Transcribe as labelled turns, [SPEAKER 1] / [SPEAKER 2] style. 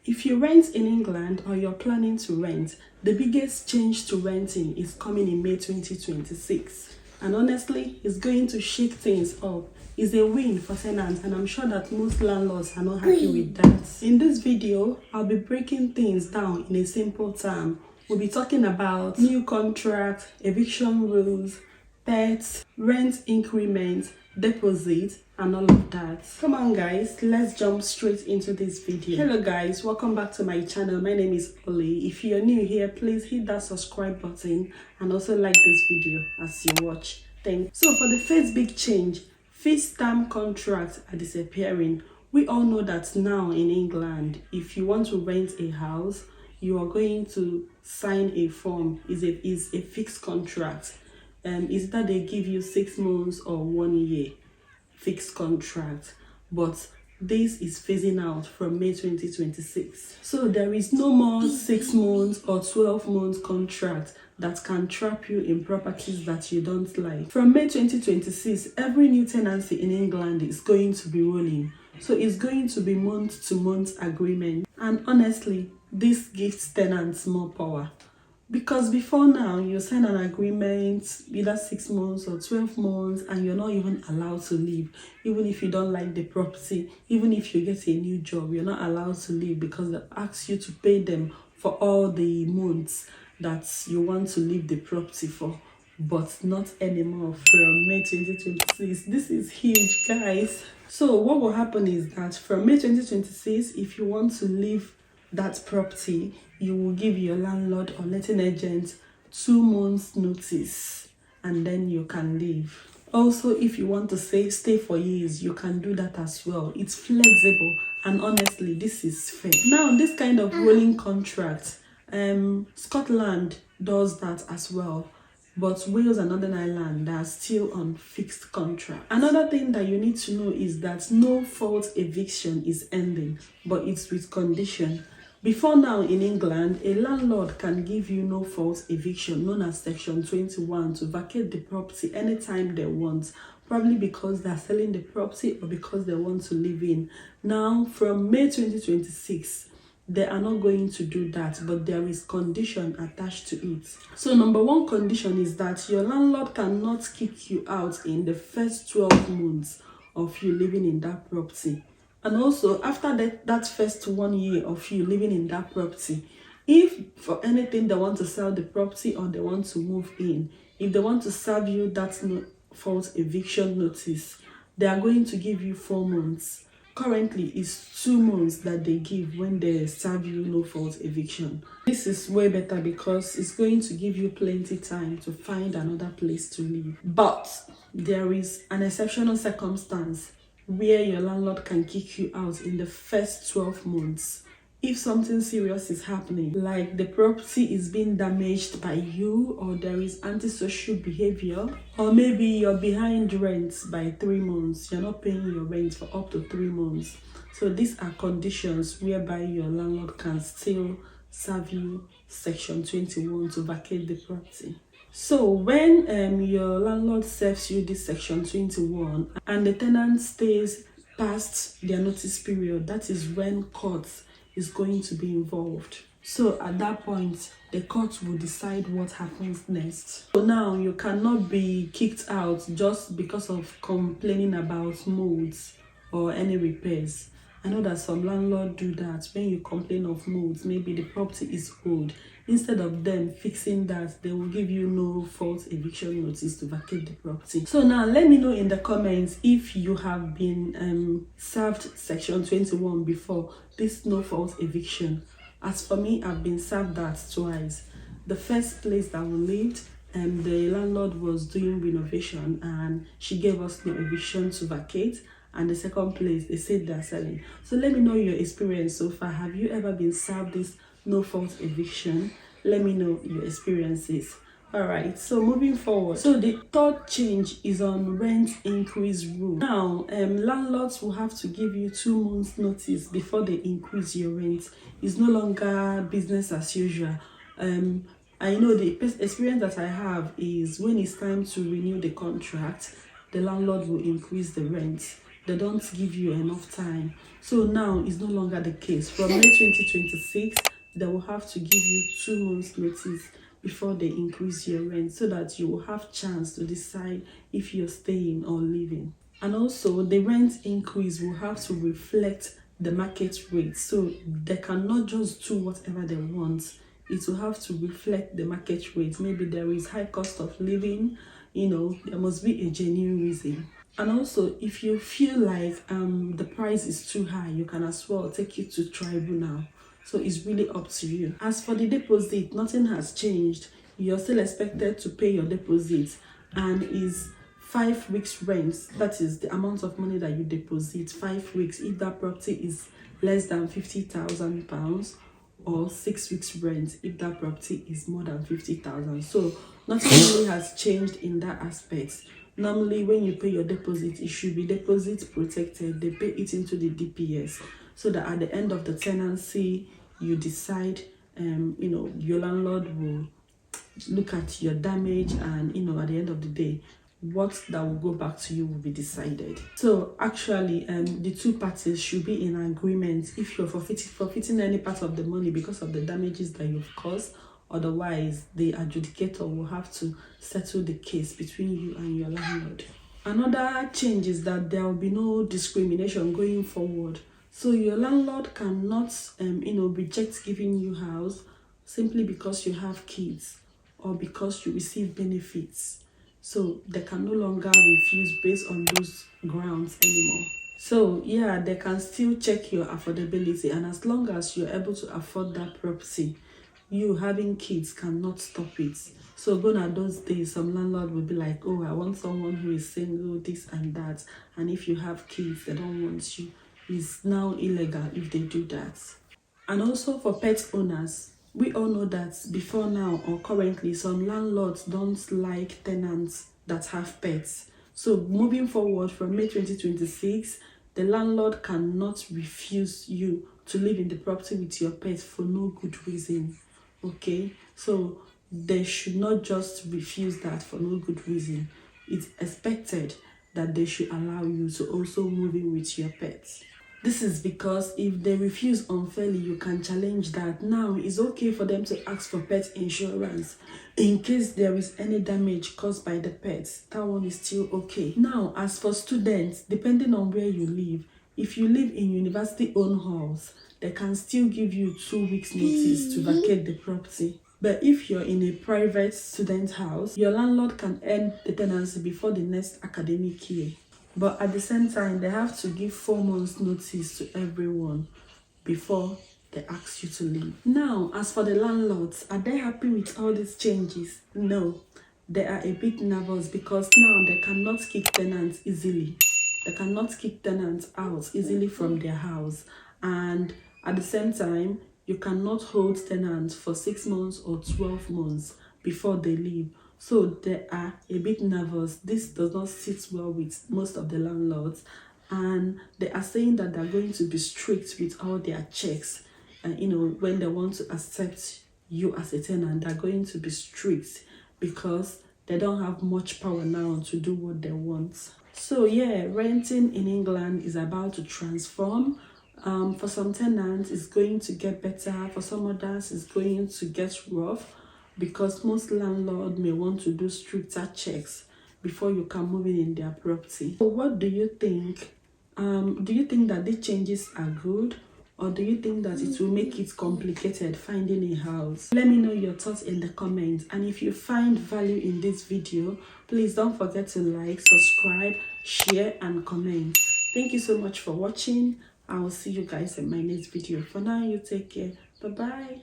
[SPEAKER 1] If you rent in England or you're planning to rent, the biggest change to renting is coming in May 2026. And honestly, it's going to shake things up. It's a win for tenants, and I'm sure that most landlords are not happy with that. In this video, I'll be breaking things down in a simple term. We'll be talking about new contracts, eviction rules, pets, rent increments, deposit, and all of that. Come on guys, let's jump straight into this video. Hello guys, welcome back to my channel. My name is Oli. If you're new here, please hit that subscribe button and also like this video as you watch. Thanks. So for the first big change, fixed term contracts are disappearing. We all know that now in England, if you want to rent a house, you are going to sign a form. Is a fixed contract. Is that they give you 6 months or 1 year fixed contract, but this is phasing out from May 2026. So there is no more 6 months or 12 months contract that can trap you in properties that you don't like. From May 2026, every new tenancy in England is going to be rolling. So it's going to be month-to-month agreement. And honestly, this gives tenants more power. Because before now, you sign an agreement, either 6 months or 12 months, and you're not even allowed to leave. Even if you don't like the property, even if you get a new job, you're not allowed to leave because they ask you to pay them for all the months that you want to leave the property for. But not anymore from May 2026. This is huge, guys. So what will happen is that from May 2026, if you want to leave that property, you will give your landlord or letting agent 2 months notice and then you can leave. Also, if you want to stay for years, you can do that as well. It's flexible, and honestly, this is fair. Now, this kind of rolling contract, Scotland does that as well, but Wales and Northern Ireland are still on fixed contract. Another thing that you need to know is that no fault eviction is ending, but it's with condition. Before now in England, a landlord can give you no fault eviction, known as Section 21, to vacate the property anytime they want, probably because they're selling the property or because they want to live in. Now, from May 2026, they are not going to do that, but there is condition attached to it. So number one condition is that your landlord cannot kick you out in the first 12 months of you living in that property. And also, after that first 1 year of you living in that property, if for anything they want to sell the property or they want to move in, if they want to serve you that no fault eviction notice, they are going to give you 4 months. Currently, it's 2 months that they give when they serve you no fault eviction. This is way better because it's going to give you plenty time to find another place to live. But there is an exceptional circumstance where your landlord can kick you out in the first 12 months. If something serious is happening, like the property is being damaged by you, or there is antisocial behavior, or maybe you're behind rent by 3 months, you're not paying your rent for up to 3 months. So these are conditions whereby your landlord can still serve you Section 21 to vacate the property. So when your landlord serves you this Section 21 and the tenant stays past their notice period, that is when court is going to be involved. So at that point, the court will decide what happens next. So now you cannot be kicked out just because of complaining about molds or any repairs. I know that some landlords do that. When you complain of molds, maybe the property is old. Instead of them fixing that, they will give you no fault eviction notice to vacate the property. So now let me know in the comments if you have been served Section 21 before, this no fault eviction. As for me, I've been served that twice. The first place that we lived, the landlord was doing renovation and she gave us no eviction to vacate. And the second place, they said they're selling. So let me know your experience so far. Have you ever been served this no fault eviction? Let me know your experiences. Alright, so moving forward. So the third change is on rent increase rule. Now, landlords will have to give you 2 months notice before they increase your rent. It's no longer business as usual. I know the experience that I have is when it's time to renew the contract, the landlord will increase the rent. they don't give you enough time. So now it's no longer the case. From May 2026, they will have to give you 2 months notice before they increase your rent, so that you will have chance to decide if you're staying or leaving. And also the rent increase will have to reflect the market rate, so they cannot just do whatever they want. It will have to reflect the market rate. Maybe there is high cost of living, there must be a genuine reason. And also, if you feel like the price is too high, you can as well take it to tribunal. So it's really up to you. As for the deposit, nothing has changed. You're still expected to pay your deposit, and is 5 weeks rent. That is the amount of money that you deposit. 5 weeks if that property is less than £50,000, or 6 weeks rent if that property is more than 50,000. So nothing really has changed in that aspect. Normally, when you pay your deposit, it should be deposit protected. They pay it into the DPS, so that at the end of the tenancy, you decide, your landlord will look at your damage, and at the end of the day, what that will go back to you will be decided. So actually, the two parties should be in agreement. If you're forfeiting any part of the money because of the damages that you've caused, otherwise the adjudicator will have to settle the case between you and your landlord. Another change is that there will be no discrimination going forward. So your landlord cannot reject giving you house simply because you have kids or because you receive benefits. So they can no longer refuse based on those grounds anymore. So yeah, they can still check your affordability, and as long as you're able to afford that property, you having kids cannot stop it. So gone are those days some landlord will be like, oh, I want someone who is single, this and that, and if you have kids, they don't want you. It's now illegal if they do that. And also for pet owners, we all know that before now or currently, some landlords don't like tenants that have pets. So moving forward from May 2026, the landlord cannot refuse you to live in the property with your pet for no good reason. Okay, so they should not just refuse that for no good reason. It's expected that they should allow you to also move in with your pets. This is because if they refuse unfairly, you can challenge that. Now, it's okay for them to ask for pet insurance in case there is any damage caused by the pets. That one is still okay. Now, as for students, depending on where you live, if you live in university-owned halls, they can still give you 2 weeks notice to vacate the property. But if you're in a private student house, your landlord can end the tenancy before the next academic year. But at the same time, they have to give 4 months notice to everyone before they ask you to leave. Now, as for the landlords, are they happy with all these changes? No, they are a bit nervous because now they cannot kick tenants easily. They cannot kick tenants out easily from their house. And at the same time, you cannot hold tenants for 6 months or 12 months before they leave. So they are a bit nervous. This does not sit well with most of the landlords, and they are saying that they're going to be strict with all their checks. When they want to accept you as a tenant, they're going to be strict because they don't have much power now to do what they want. So yeah, renting in England is about to transform. For some tenants, it's going to get better. For some others, it's going to get rough, because most landlords may want to do stricter checks before you can move in their property. So what do you think? Do you think that these changes are good, or do you think that it will make it complicated finding a house? Let me know your thoughts in the comments, and if you find value in this video, please don't forget to like, subscribe, share and comment. Thank you so much for watching. I will see you guys in my next video. For now, you take care. Bye bye.